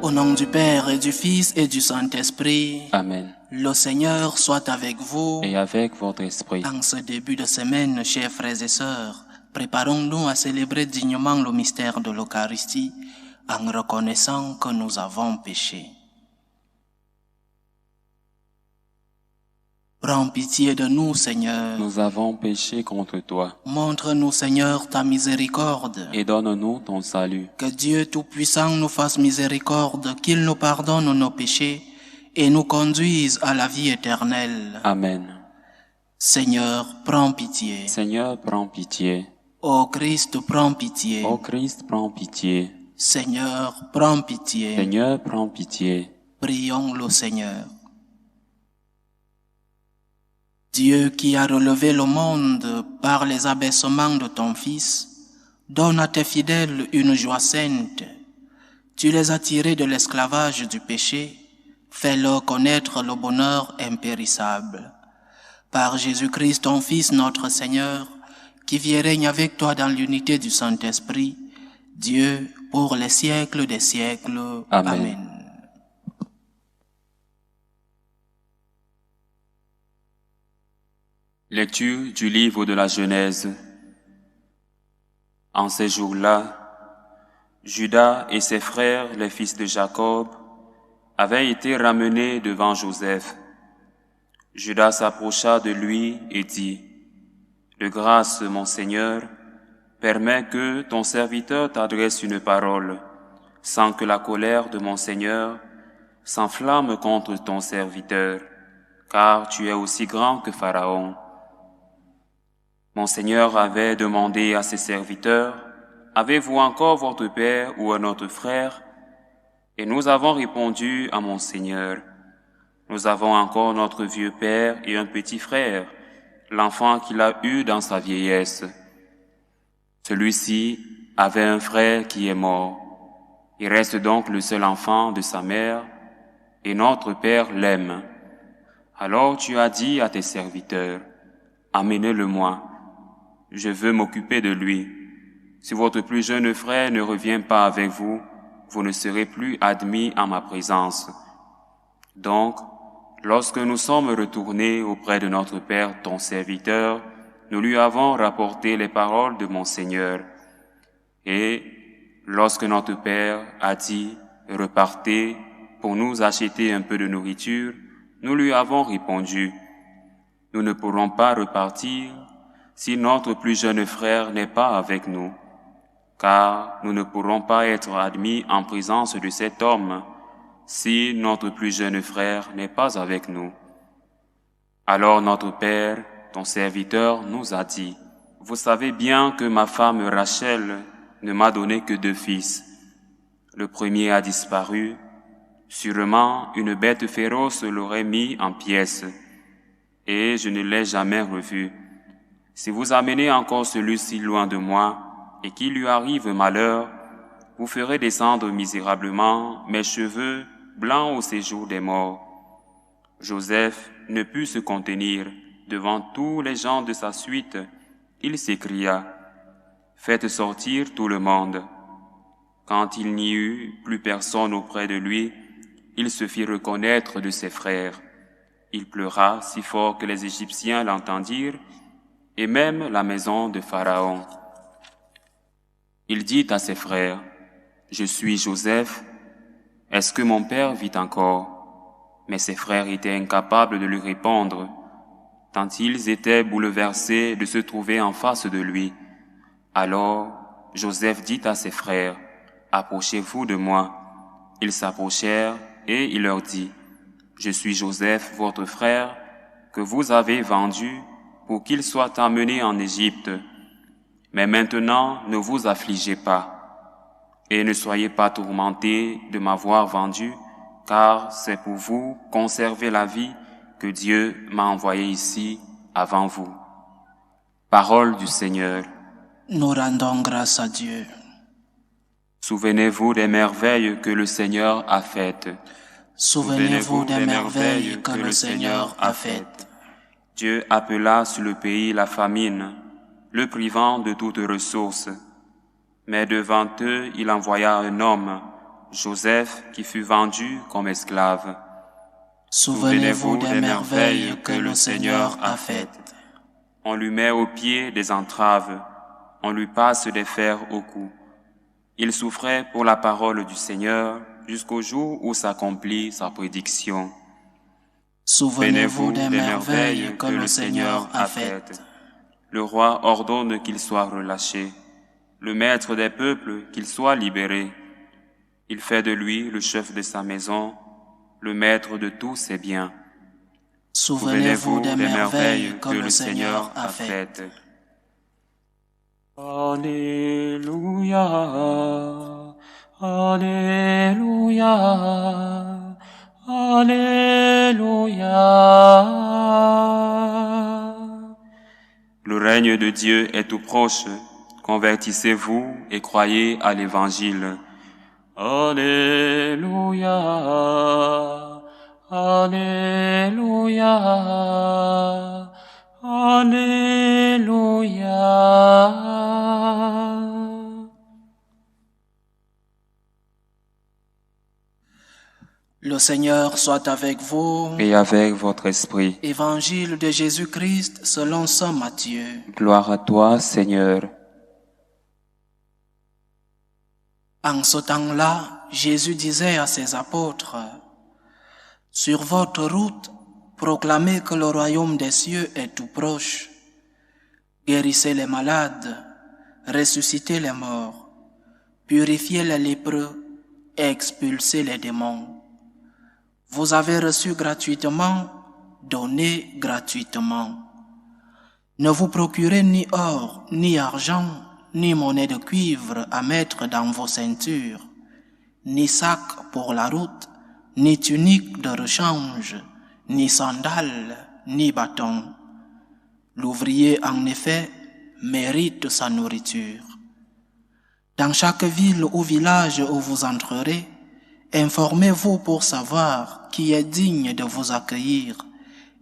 Au nom du Père et du Fils et du Saint-Esprit. Amen. Le Seigneur soit avec vous. Et avec votre esprit. En ce début de semaine, chers frères et sœurs, préparons-nous à célébrer dignement le mystère de l'Eucharistie en reconnaissant que nous avons péché. Prends pitié de nous, Seigneur. Nous avons péché contre toi. Montre-nous, Seigneur, ta miséricorde. Et donne-nous ton salut. Que Dieu Tout-Puissant nous fasse miséricorde, qu'il nous pardonne nos péchés et nous conduise à la vie éternelle. Amen. Seigneur, prends pitié. Seigneur, prends pitié. Ô Christ, prends pitié. Ô Christ, prends pitié. Seigneur, prends pitié. Seigneur, prends pitié. Prions le Seigneur. Dieu qui a relevé le monde par les abaissements de ton Fils, donne à tes fidèles une joie sainte. Tu les as tirés de l'esclavage du péché, fais-leur connaître le bonheur impérissable. Par Jésus-Christ, ton Fils, notre Seigneur, qui vit et règne avec toi dans l'unité du Saint-Esprit, Dieu, pour les siècles des siècles. Amen. Amen. Lecture du livre de la Genèse. En ces jours-là, Judas et ses frères, les fils de Jacob, avaient été ramenés devant Joseph. Judas s'approcha de lui et dit, « De grâce, mon Seigneur, permets que ton serviteur t'adresse une parole, sans que la colère de mon Seigneur s'enflamme contre ton serviteur, car tu es aussi grand que Pharaon. » Mon Seigneur avait demandé à ses serviteurs, « Avez-vous encore votre père ou un autre frère ?» Et nous avons répondu à mon Seigneur, « Nous avons encore notre vieux père et un petit frère, l'enfant qu'il a eu dans sa vieillesse. » Celui-ci avait un frère qui est mort. Il reste donc le seul enfant de sa mère, et notre père l'aime. Alors tu as dit à tes serviteurs, « Amenez-le-moi. Je veux m'occuper de lui. Si votre plus jeune frère ne revient pas avec vous, vous ne serez plus admis en ma présence. » Donc, lorsque nous sommes retournés auprès de notre Père, ton serviteur, nous lui avons rapporté les paroles de mon Seigneur. Et lorsque notre Père a dit « Repartez pour nous acheter un peu de nourriture », nous lui avons répondu « Nous ne pourrons pas repartir si notre plus jeune frère n'est pas avec nous, car nous ne pourrons pas être admis en présence de cet homme si notre plus jeune frère n'est pas avec nous. » Alors notre Père, ton serviteur, nous a dit, « Vous savez bien que ma femme Rachel ne m'a donné que 2 fils. Le premier a disparu, sûrement une bête féroce l'aurait mis en pièces, et je ne l'ai jamais revu. Si vous amenez encore celui-ci loin de moi, et qu'il lui arrive malheur, vous ferez descendre misérablement mes cheveux blancs au séjour des morts. » Joseph ne put se contenir devant tous les gens de sa suite. Il s'écria, « Faites sortir tout le monde. » Quand il n'y eut plus personne auprès de lui, il se fit reconnaître de ses frères. Il pleura si fort que les Égyptiens l'entendirent, et même la maison de Pharaon. Il dit à ses frères, « Je suis Joseph, est-ce que mon père vit encore ?» Mais ses frères étaient incapables de lui répondre, tant ils étaient bouleversés de se trouver en face de lui. Alors Joseph dit à ses frères, « Approchez-vous de moi. » Ils s'approchèrent et il leur dit, « Je suis Joseph, votre frère, que vous avez vendu pour qu'il soit amené en Égypte. Mais maintenant, ne vous affligez pas, et ne soyez pas tourmentés de m'avoir vendu, car c'est pour vous conserver la vie que Dieu m'a envoyé ici avant vous. » Parole du Seigneur. Nous rendons grâce à Dieu. Souvenez-vous des merveilles que le Seigneur a faites. Souvenez-vous des merveilles que le Seigneur a faites. Dieu appela sur le pays la famine, le privant de toute ressource. Mais devant eux, il envoya un homme Joseph qui fut vendu comme esclave. Souvenez-vous des merveilles que le Seigneur a faites. On lui met aux pieds des entraves, on lui passe des fers au cou. Il souffrait pour la parole du Seigneur jusqu'au jour où s'accomplit sa prédiction. Souvenez-vous des merveilles que le Seigneur a faites. Le roi ordonne qu'il soit relâché, le maître des peuples qu'il soit libéré. Il fait de lui le chef de sa maison, le maître de tous ses biens. Souvenez-vous des merveilles que le Seigneur a faites. Alléluia, Alléluia, Alléluia. Le règne de Dieu est tout proche. Convertissez-vous et croyez à l'Évangile. Alléluia, Alléluia, Alléluia. Le Seigneur soit avec vous. Et avec votre esprit. Évangile de Jésus-Christ selon saint Matthieu. Gloire à toi, Seigneur. En ce temps-là, Jésus disait à ses apôtres, « Sur votre route, proclamez que le royaume des cieux est tout proche. Guérissez les malades, ressuscitez les morts, purifiez les lépreux et expulsez les démons. Vous avez reçu gratuitement, donnez gratuitement. Ne vous procurez ni or, ni argent, ni monnaie de cuivre à mettre dans vos ceintures, ni sac pour la route, ni tunique de rechange, ni sandales, ni bâton. L'ouvrier, en effet, mérite sa nourriture. Dans chaque ville ou village où vous entrerez, informez-vous pour savoir qui est digne de vous accueillir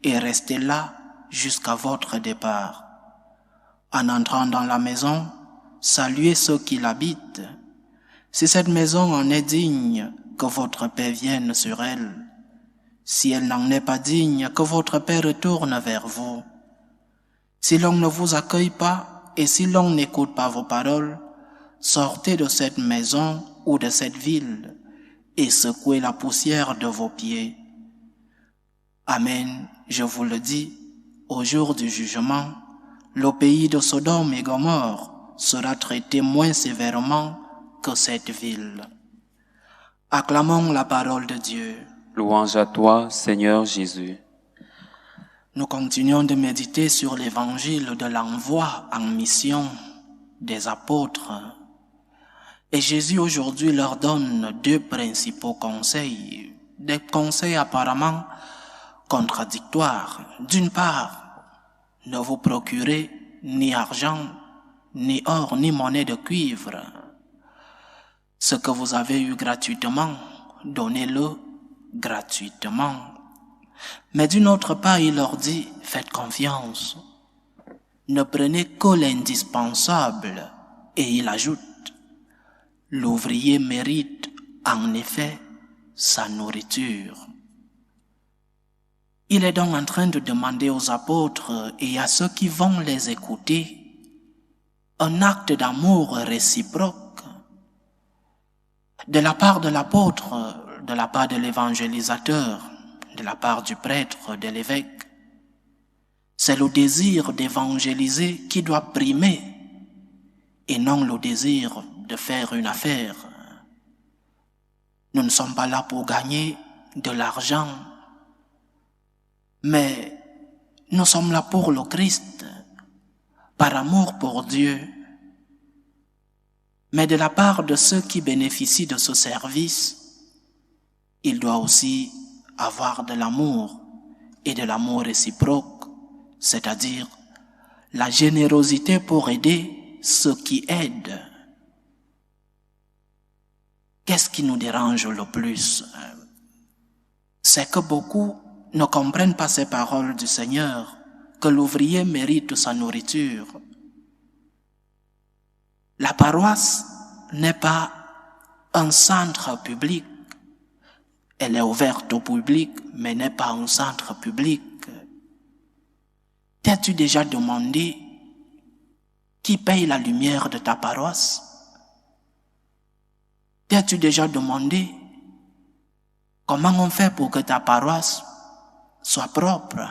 et restez là jusqu'à votre départ. En entrant dans la maison, saluez ceux qui l'habitent. Si cette maison en est digne, que votre paix vienne sur elle. Si elle n'en est pas digne, que votre paix retourne vers vous. Si l'on ne vous accueille pas et si l'on n'écoute pas vos paroles, sortez de cette maison ou de cette ville et secouez la poussière de vos pieds. Amen, je vous le dis, au jour du jugement, le pays de Sodome et Gomorrhe sera traité moins sévèrement que cette ville. Acclamons la parole de Dieu. Louange à toi, Seigneur Jésus. Nous continuons de méditer sur l'évangile de l'envoi en mission des apôtres. Et Jésus aujourd'hui leur donne deux principaux conseils, des conseils apparemment contradictoires. D'une part, ne vous procurez ni argent, ni or, ni monnaie de cuivre. Ce que vous avez eu gratuitement, donnez-le gratuitement. Mais d'une autre part, il leur dit, faites confiance. Ne prenez que l'indispensable. Et il ajoute, l'ouvrier mérite en effet sa nourriture. Il est donc en train de demander aux apôtres et à ceux qui vont les écouter un acte d'amour réciproque de la part de l'apôtre, de la part de l'évangélisateur, de la part du prêtre, de l'évêque. C'est le désir d'évangéliser qui doit primer et non le désir de faire une affaire. Nous ne sommes pas là pour gagner de l'argent, mais nous sommes là pour le Christ, par amour pour Dieu. Mais de la part de ceux qui bénéficient de ce service, il doit aussi avoir de l'amour et de l'amour réciproque, c'est-à-dire la générosité pour aider ceux qui aident. Qu'est-ce qui nous dérange le plus? C'est que beaucoup ne comprennent pas ces paroles du Seigneur, que l'ouvrier mérite sa nourriture. La paroisse n'est pas un centre public. Elle est ouverte au public, mais n'est pas un centre public. T'as-tu déjà demandé qui paye la lumière de ta paroisse? T'as-tu déjà demandé comment on fait pour que ta paroisse soit propre?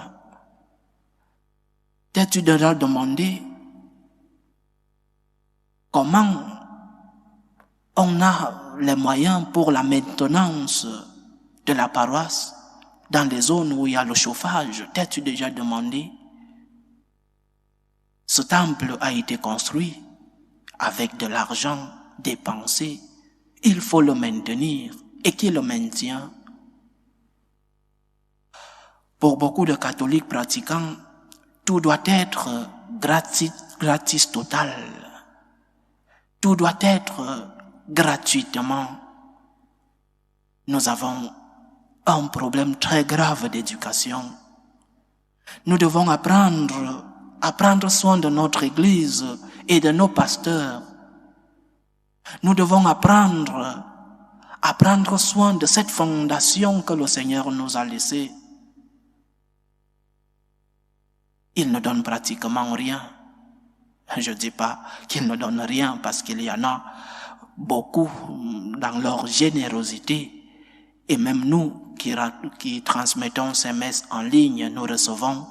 T'as-tu déjà demandé comment on a les moyens pour la maintenance de la paroisse dans les zones où il y a le chauffage? T'as-tu déjà demandé? Ce temple a été construit avec de l'argent dépensé. Il faut le maintenir. Et qui le maintient? Pour beaucoup de catholiques pratiquants, tout doit être gratis total. Tout doit être gratuitement. Nous avons un problème très grave d'éducation. Nous devons apprendre soin de notre Église et de nos pasteurs. Nous devons apprendre soin de cette fondation que le Seigneur nous a laissée. Il ne donne pratiquement rien. Je ne dis pas qu'il ne donne rien parce qu'il y en a beaucoup dans leur générosité. Et même nous qui transmettons ces messes en ligne, nous recevons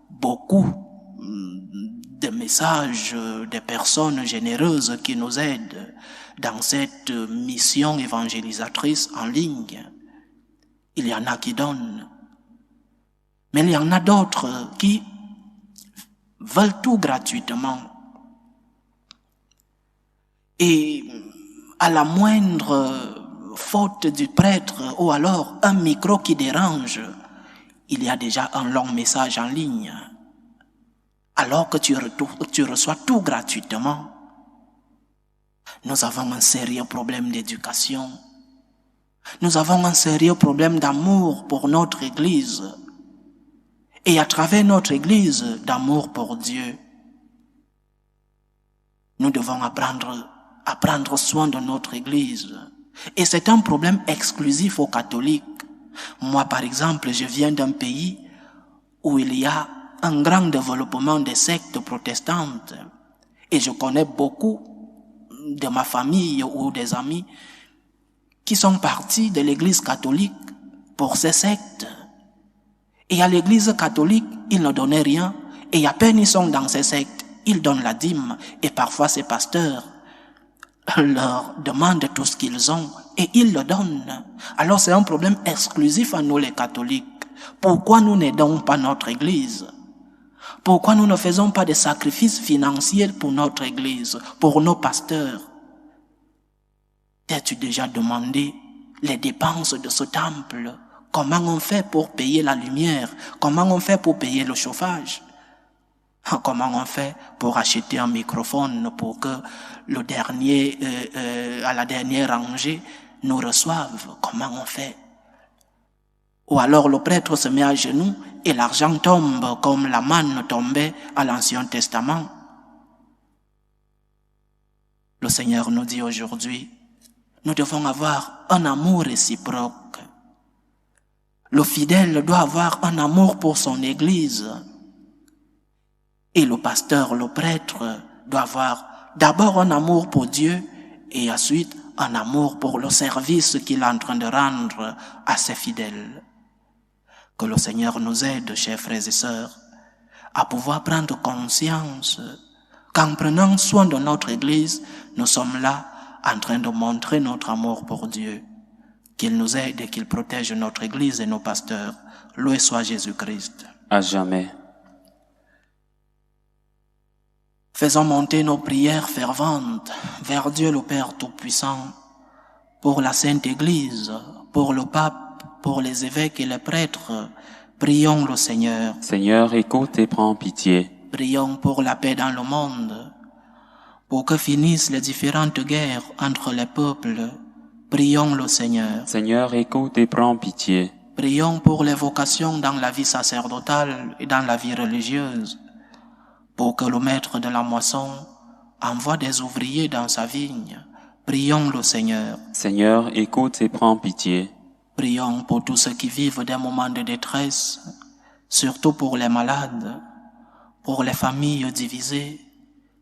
beaucoup de messages des personnes généreuses qui nous aident dans cette mission évangélisatrice en ligne. Il y en a qui donnent. Mais il y en a d'autres qui veulent tout gratuitement. Et à la moindre faute du prêtre ou alors un micro qui dérange, il y a déjà un long message en ligne. Alors que tu reçois tout gratuitement. Nous avons un sérieux problème d'éducation. Nous avons un sérieux problème d'amour pour notre Église. Et à travers notre Église, d'amour pour Dieu. Nous devons apprendre soin de notre Église. Et c'est un problème exclusif aux catholiques. Moi, par exemple, je viens d'un pays où il y a un grand développement des sectes protestantes. Et je connais beaucoup de ma famille ou des amis qui sont partis de l'église catholique pour ces sectes. Et à l'église catholique, ils ne donnaient rien. Et à peine ils sont dans ces sectes, ils donnent la dîme. Et parfois ces pasteurs leur demandent tout ce qu'ils ont et ils le donnent. Alors c'est un problème exclusif à nous les catholiques. Pourquoi nous n'aidons pas notre église? Pourquoi nous ne faisons pas des sacrifices financiers pour notre église, pour nos pasteurs? T'as-tu déjà demandé les dépenses de ce temple? Comment on fait pour payer la lumière? Comment on fait pour payer le chauffage? Comment on fait pour acheter un microphone pour que le dernier, à la dernière rangée, nous reçoive? Comment on fait? Ou alors le prêtre se met à genoux et l'argent tombe comme la manne tombait à l'Ancien Testament. Le Seigneur nous dit aujourd'hui, nous devons avoir un amour réciproque. Le fidèle doit avoir un amour pour son Église. Et le pasteur, le prêtre, doit avoir d'abord un amour pour Dieu et ensuite un amour pour le service qu'il est en train de rendre à ses fidèles. Que le Seigneur nous aide, chers frères et sœurs, à pouvoir prendre conscience qu'en prenant soin de notre Église, nous sommes là en train de montrer notre amour pour Dieu. Qu'il nous aide et qu'il protège notre Église et nos pasteurs. Loué soit Jésus-Christ. À jamais. Faisons monter nos prières ferventes vers Dieu le Père Tout-Puissant, pour la Sainte Église, pour le Pape, pour les évêques et les prêtres. Prions le Seigneur. Seigneur, écoute et prends pitié. Prions pour la paix dans le monde, pour que finissent les différentes guerres entre les peuples. Prions le Seigneur. Seigneur, écoute et prends pitié. Prions pour les vocations dans la vie sacerdotale et dans la vie religieuse, pour que le maître de la moisson envoie des ouvriers dans sa vigne. Prions le Seigneur. Seigneur, écoute et prends pitié. Prions pour tous ceux qui vivent des moments de détresse, surtout pour les malades, pour les familles divisées,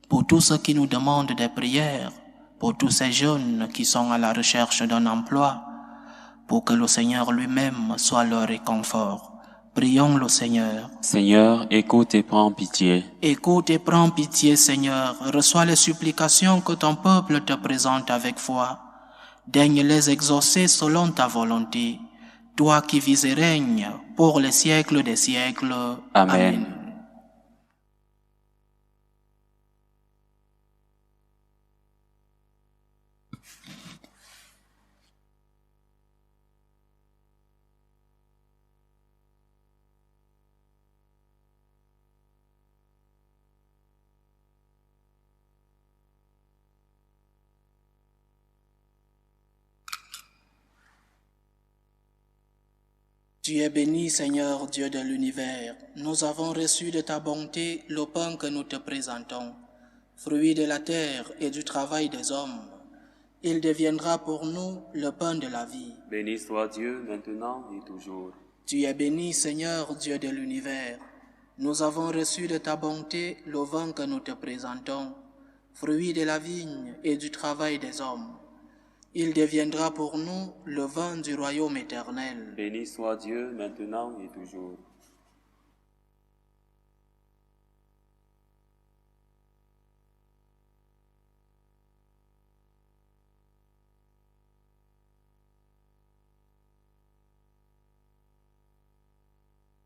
pour tous ceux qui nous demandent des prières, pour tous ces jeunes qui sont à la recherche d'un emploi, pour que le Seigneur lui-même soit leur réconfort. Prions le Seigneur. Seigneur, écoute et prends pitié. Écoute et prends pitié, Seigneur. Reçois les supplications que ton peuple te présente avec foi. Daigne les exaucer selon ta volonté. Toi qui vis et règnes pour les siècles des siècles. Amen. Tu es béni, Seigneur, Dieu de l'univers. Nous avons reçu de ta bonté le pain que nous te présentons, fruit de la terre et du travail des hommes. Il deviendra pour nous le pain de la vie. Béni soit Dieu maintenant et toujours. Tu es béni, Seigneur, Dieu de l'univers. Nous avons reçu de ta bonté le vin que nous te présentons, fruit de la vigne et du travail des hommes. Il deviendra pour nous le vin du royaume éternel. Béni soit Dieu maintenant et toujours.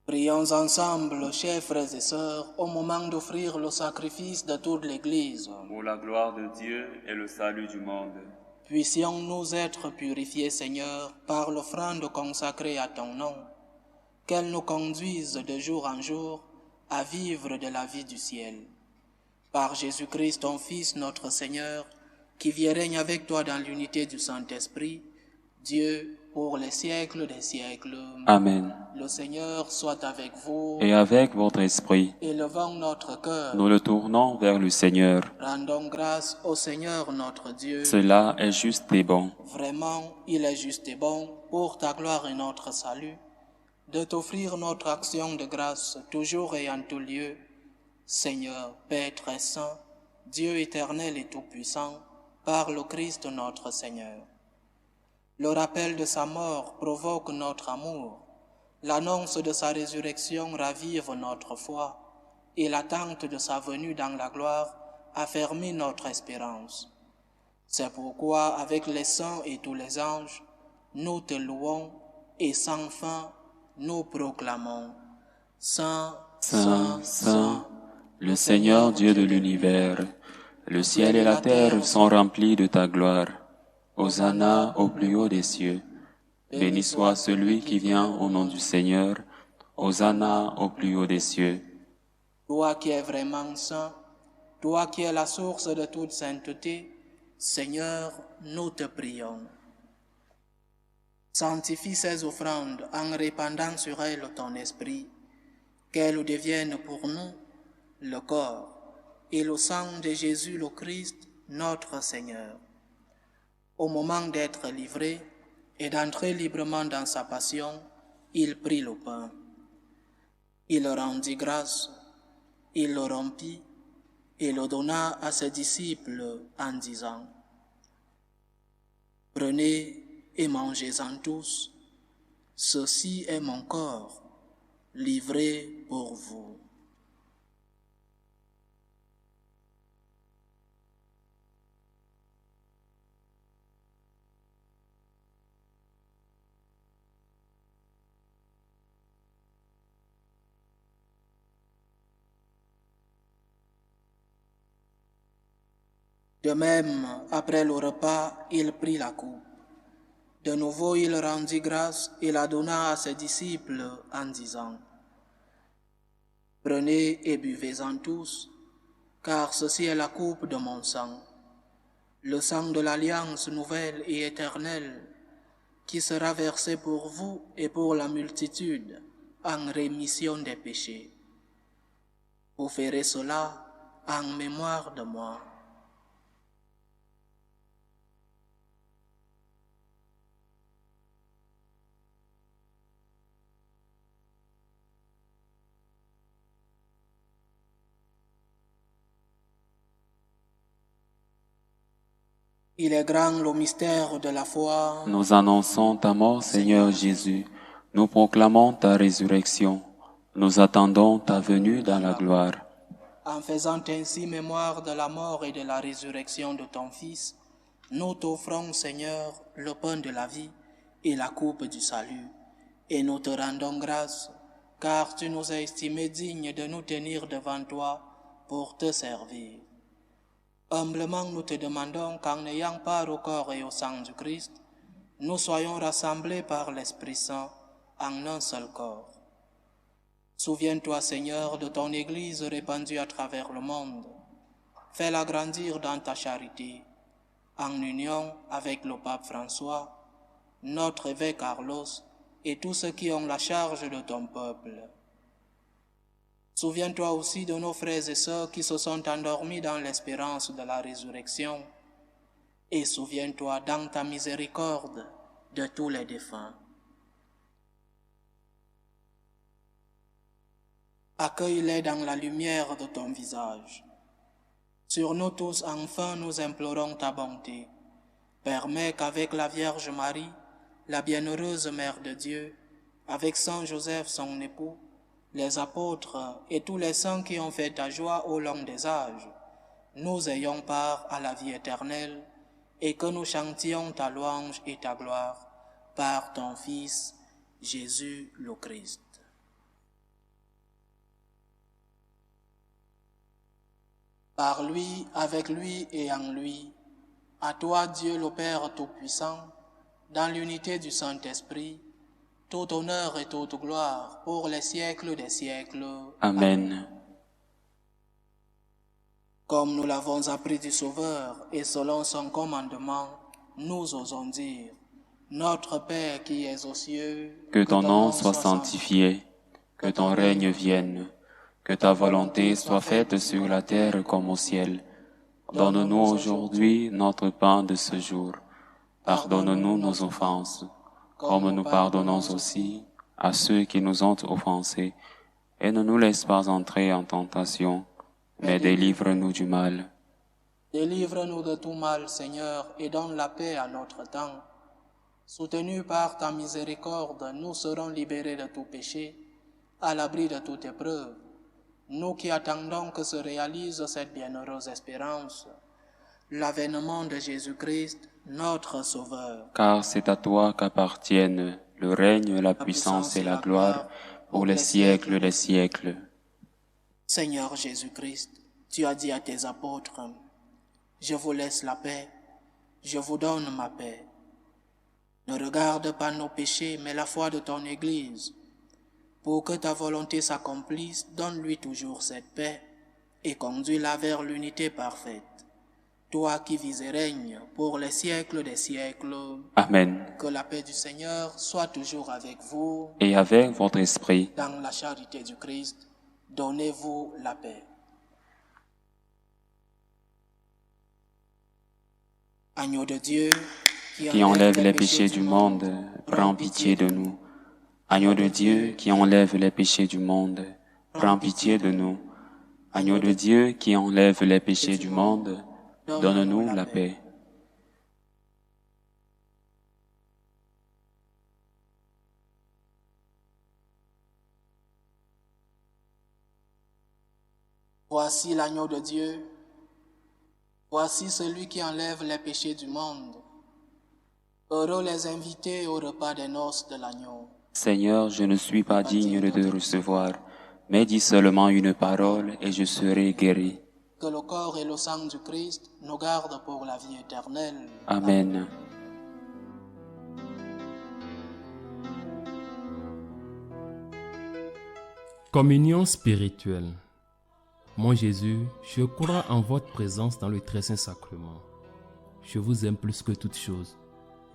Prions ensemble, chers frères et sœurs, au moment d'offrir le sacrifice de toute l'Église. Pour la gloire de Dieu et le salut du monde. Puissions-nous être purifiés, Seigneur, par l'offrande consacrée à ton nom, qu'elle nous conduise de jour en jour à vivre de la vie du ciel. Par Jésus-Christ, ton Fils, notre Seigneur, qui vit et règne avec toi dans l'unité du Saint-Esprit, Dieu, pour les siècles des siècles. Amen. Le Seigneur soit avec vous. Et avec votre esprit, Élevons notre cœur. nous le tournons vers le Seigneur. Rendons grâce au Seigneur notre Dieu. Cela est juste et bon. Vraiment, il est juste et bon, pour ta gloire et notre salut, de t'offrir notre action de grâce toujours et en tout lieu. Seigneur, Père très saint, Dieu éternel et tout-puissant, par le Christ notre Seigneur. Le rappel de sa mort provoque notre amour. L'annonce de sa résurrection ravive notre foi, et l'attente de sa venue dans la gloire affermit notre espérance. C'est pourquoi, avec les saints et tous les anges, nous te louons et sans fin nous proclamons. Saint, Saint, Saint, le Seigneur Dieu de l'univers, le ciel et la terre sont remplis de ta gloire. Hosanna au plus haut des cieux. Béni soit celui qui vient au nom du Seigneur. Hosanna au plus haut des cieux. Toi qui es vraiment saint, toi qui es la source de toute sainteté, Seigneur, nous te prions. Sanctifie ces offrandes en répandant sur elles ton esprit, qu'elles deviennent pour nous le corps et le sang de Jésus le Christ, notre Seigneur. Au moment d'être livré et d'entrer librement dans sa passion, il prit le pain. Il rendit grâce, il le rompit et le donna à ses disciples en disant : « Prenez et mangez-en tous, ceci est mon corps, livré pour vous. » De même, après le repas, il prit la coupe. De nouveau, il rendit grâce et la donna à ses disciples en disant : « Prenez et buvez-en tous, car ceci est la coupe de mon sang, le sang de l'alliance nouvelle et éternelle, qui sera versé pour vous et pour la multitude en rémission des péchés. Vous ferez cela en mémoire de moi. » Il est grand le mystère de la foi. Nous annonçons ta mort, Seigneur Jésus. Nous proclamons ta résurrection. Nous attendons ta venue dans la gloire. En faisant ainsi mémoire de la mort et de la résurrection de ton Fils, nous t'offrons, Seigneur, le pain de la vie et la coupe du salut. Et nous te rendons grâce, car tu nous as estimés dignes de nous tenir devant toi pour te servir. Humblement, nous te demandons qu'en ayant part au corps et au sang du Christ, nous soyons rassemblés par l'Esprit Saint en un seul corps. Souviens-toi, Seigneur, de ton Église répandue à travers le monde. Fais-la grandir dans ta charité, en union avec le pape François, notre évêque Carlos et tous ceux qui ont la charge de ton peuple. Souviens-toi aussi de nos frères et sœurs qui se sont endormis dans l'espérance de la résurrection, et souviens-toi dans ta miséricorde de tous les défunts. Accueille-les dans la lumière de ton visage. Sur nous tous, enfin, nous implorons ta bonté. Permets qu'avec la Vierge Marie, la bienheureuse Mère de Dieu, avec Saint Joseph, son époux, les apôtres et tous les saints qui ont fait ta joie au long des âges, nous ayons part à la vie éternelle et que nous chantions ta louange et ta gloire par ton Fils, Jésus le Christ. Par lui, avec lui et en lui, à toi Dieu le Père Tout-Puissant, dans l'unité du Saint-Esprit, tout honneur et toute gloire pour les siècles des siècles. Amen. Comme nous l'avons appris du Sauveur et selon son commandement, nous osons dire, Notre Père qui es aux cieux, Que ton nom soit sanctifié, que ton règne vienne, que ta volonté soit faite sur la terre comme au ciel. Donne-nous aujourd'hui notre pain de ce jour. Pardonne-nous nos offenses, comme nous pardonnons aussi à ceux qui nous ont offensés. Et ne nous laisse pas entrer en tentation, mais délivre-nous du mal. Délivre-nous de tout mal, Seigneur, et donne la paix à notre temps. Soutenus par ta miséricorde, nous serons libérés de tout péché, à l'abri de toute épreuve. Nous qui attendons que se réalise cette bienheureuse espérance, l'avènement de Jésus-Christ, notre Sauveur. Car c'est à toi qu'appartiennent le règne, la puissance et la gloire pour les siècles des siècles. Seigneur Jésus-Christ, tu as dit à tes apôtres, « Je vous laisse la paix, je vous donne ma paix. Ne regarde pas nos péchés, mais la foi de ton Église. Pour que ta volonté s'accomplisse, donne-lui toujours cette paix et conduis-la vers l'unité parfaite. Toi qui vis et règnes pour les siècles des siècles. Amen. Que la paix du Seigneur soit toujours avec vous. Et avec votre esprit. Dans la charité du Christ, donnez-vous la paix. Agneau de Dieu, qui enlève les péchés du monde, prends pitié de nous. Agneau de Dieu qui enlève les péchés du monde, prends pitié de nous. Agneau de Dieu qui enlève les péchés du monde, donne-nous la paix. Voici l'agneau de Dieu. Voici celui qui enlève les péchés du monde. Heureux les invités au repas des noces de l'agneau. Seigneur, je ne suis pas digne de te recevoir, mais dis seulement une parole et je serai guéri. Que le corps et le sang du Christ nous gardent pour la vie éternelle. Amen. Communion spirituelle. Mon Jésus, je crois en votre présence dans le très saint sacrement. Je vous aime plus que toute chose,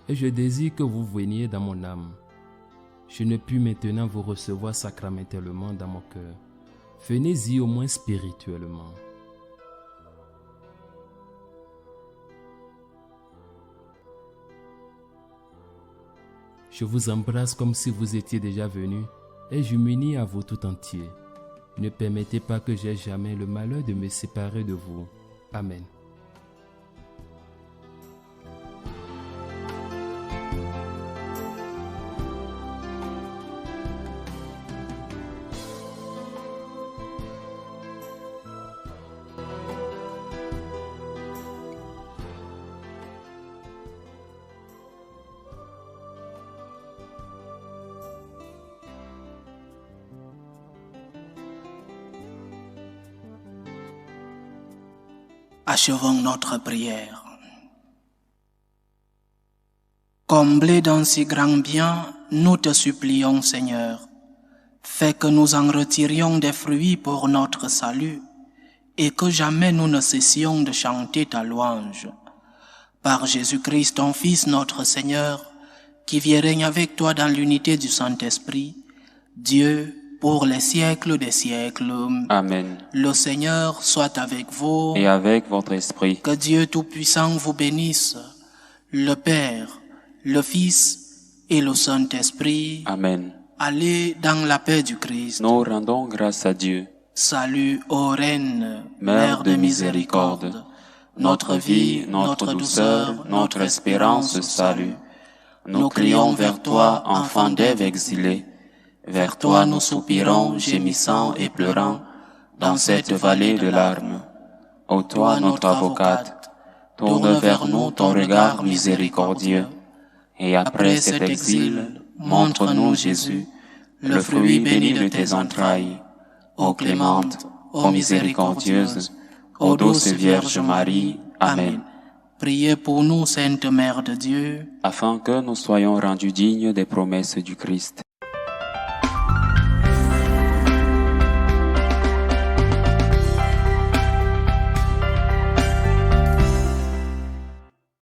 et je désire que vous veniez dans mon âme. Je ne puis maintenant vous recevoir sacramentellement dans mon cœur. Venez-y au moins spirituellement. Je vous embrasse comme si vous étiez déjà venu et je m'unis à vous tout entier. Ne permettez pas que j'aie jamais le malheur de me séparer de vous. Amen. Achevons notre prière. Comblés d'un si grand bien, nous te supplions, Seigneur, fais que nous en retirions des fruits pour notre salut et que jamais nous ne cessions de chanter ta louange. Par Jésus-Christ, ton Fils, notre Seigneur, qui vit et règne avec toi dans l'unité du Saint-Esprit, Dieu, pour les siècles des siècles. Amen. Le Seigneur soit avec vous. Et avec votre esprit. Que Dieu Tout-Puissant vous bénisse, le Père, le Fils et le Saint-Esprit. Amen. Allez dans la paix du Christ. Nous rendons grâce à Dieu. Salut, ô Reine, Mère de miséricorde, notre vie, notre douceur, notre espérance, salut. Nous crions vers toi, enfant d'Ève exilée. Vers toi nous soupirons, gémissant et pleurant, dans cette vallée de larmes. Ô toi, notre avocate, tourne vers nous ton regard miséricordieux. Et après cet exil, montre-nous, Jésus, le fruit béni de tes entrailles. Ô clémente, ô miséricordieuse, ô douce Vierge Marie. Amen. Priez pour nous, Sainte Mère de Dieu, Afin que nous soyons rendus dignes des promesses du Christ.